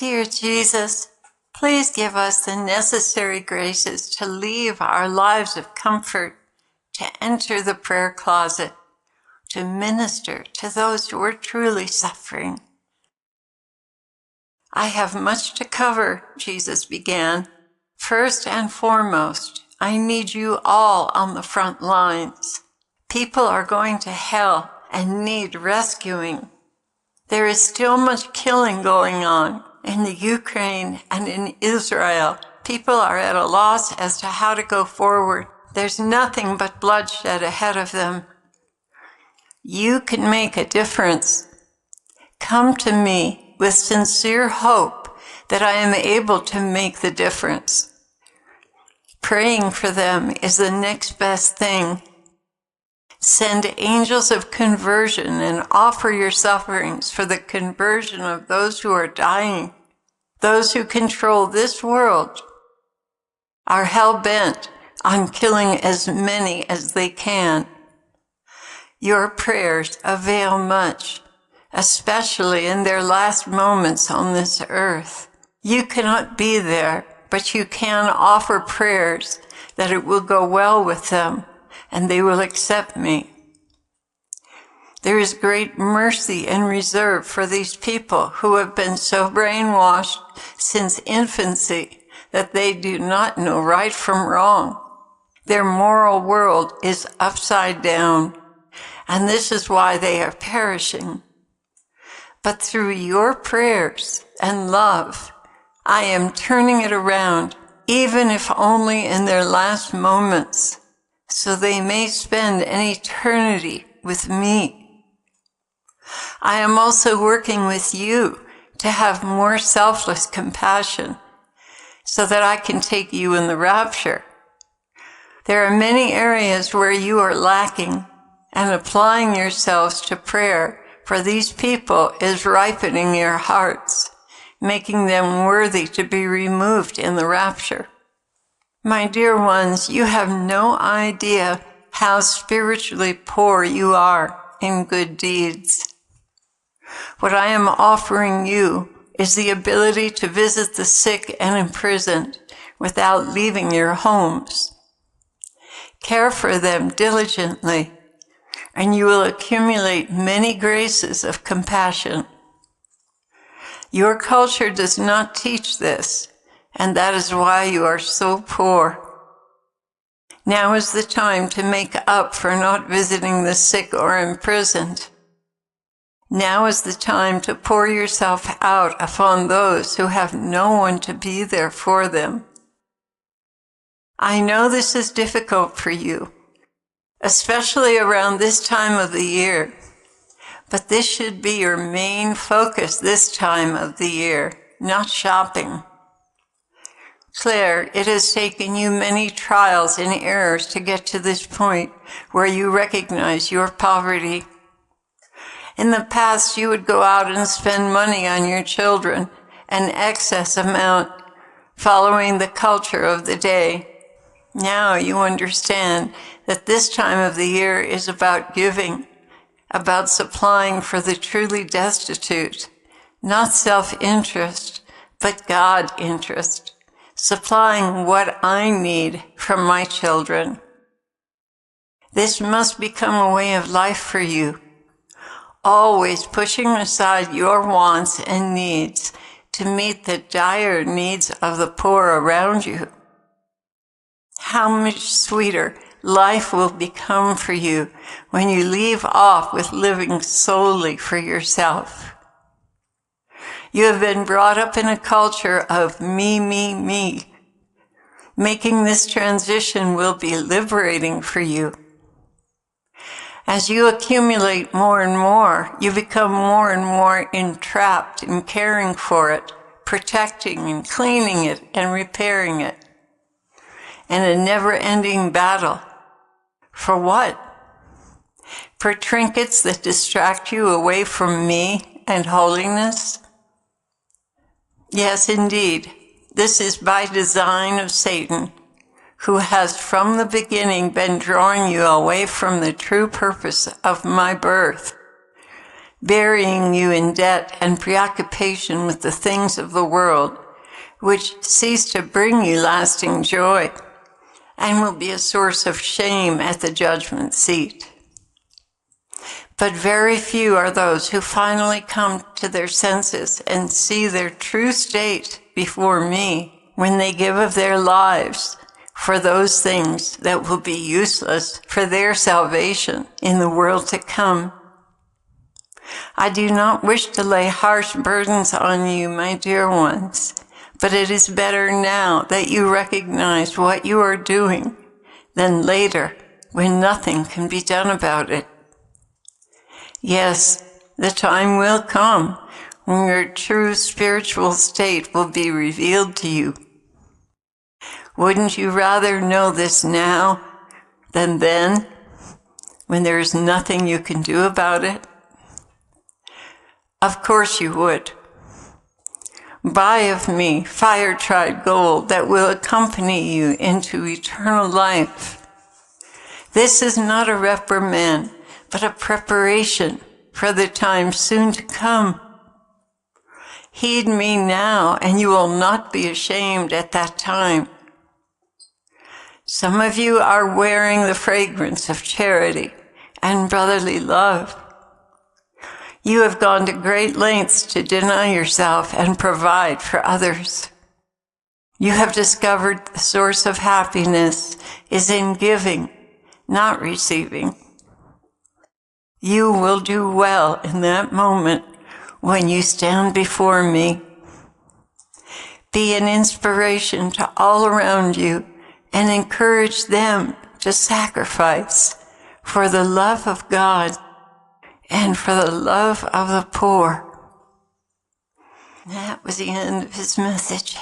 Dear Jesus, please give us the necessary graces to leave our lives of comfort, to enter the prayer closet, to minister to those who are truly suffering. I have much to cover, Jesus began. First and foremost, I need you all on the front lines. People are going to hell and need rescuing. There is still much killing going on in the Ukraine and in Israel. People are at a loss as to how to go forward. There's nothing but bloodshed ahead of them. You can make a difference. Come to me with sincere hope that I am able to make the difference. Praying for them is the next best thing. Send angels of conversion and offer your sufferings for the conversion of those who are dying. Those who control this world are hell-bent on killing as many as they can. Your prayers avail much, especially in their last moments on this earth. You cannot be there, but you can offer prayers that it will go well with them and they will accept me. There is great mercy and reserve for these people who have been so brainwashed since infancy that they do not know right from wrong. Their moral world is upside down, and this is why they are perishing. But through your prayers and love, I am turning it around, even if only in their last moments, so they may spend an eternity with me. I am also working with you to have more selfless compassion so that I can take you in the rapture. There are many areas where you are lacking, and applying yourselves to prayer for these people is ripening your hearts, making them worthy to be removed in the rapture. My dear ones, you have no idea how spiritually poor you are in good deeds. What I am offering you is the ability to visit the sick and imprisoned without leaving your homes. Care for them diligently, and you will accumulate many graces of compassion. Your culture does not teach this, and that is why you are so poor. Now is the time to make up for not visiting the sick or imprisoned. Now is the time to pour yourself out upon those who have no one to be there for them. I know this is difficult for you, especially around this time of the year, but this should be your main focus this time of the year, not shopping. Clare, it has taken you many trials and errors to get to this point where you recognize your poverty. In the past, you would go out and spend money on your children, an excess amount, following the culture of the day. Now you understand that this time of the year is about giving, about supplying for the truly destitute, not self-interest, but God interest, supplying what I need from my children. This must become a way of life for you, always pushing aside your wants and needs to meet the dire needs of the poor around you. How much sweeter life will become for you when you leave off with living solely for yourself. You have been brought up in a culture of me, me, me. Making this transition will be liberating for you. As you accumulate more and more, you become more and more entrapped in caring for it, protecting and cleaning it and repairing it. In a never-ending battle. For what? For trinkets that distract you away from me and holiness? Yes, indeed. This is by design of Satan, who has from the beginning been drawing you away from the true purpose of my birth. burying you in debt and preoccupation with the things of the world, which cease to bring you lasting joy and will be a source of shame at the judgment seat. But very few are those who finally come to their senses and see their true state before me when they give of their lives for those things that will be useless for their salvation in the world to come. I do not wish to lay harsh burdens on you, my dear ones, but it is better now that you recognize what you are doing than later when nothing can be done about it. Yes, the time will come when your true spiritual state will be revealed to you. Wouldn't you rather know this now than then, when there is nothing you can do about it? Of course you would. Buy of me fire-tried gold that will accompany you into eternal life. This is not a reprimand, but a preparation for the time soon to come. Heed me now, and you will not be ashamed at that time. Some of you are wearing the fragrance of charity and brotherly love. You have gone to great lengths to deny yourself and provide for others. You have discovered the source of happiness is in giving, not receiving. You will do well in that moment when you stand before me. Be an inspiration to all around you and encourage them to sacrifice for the love of God and for the love of the poor. That was the end of his message.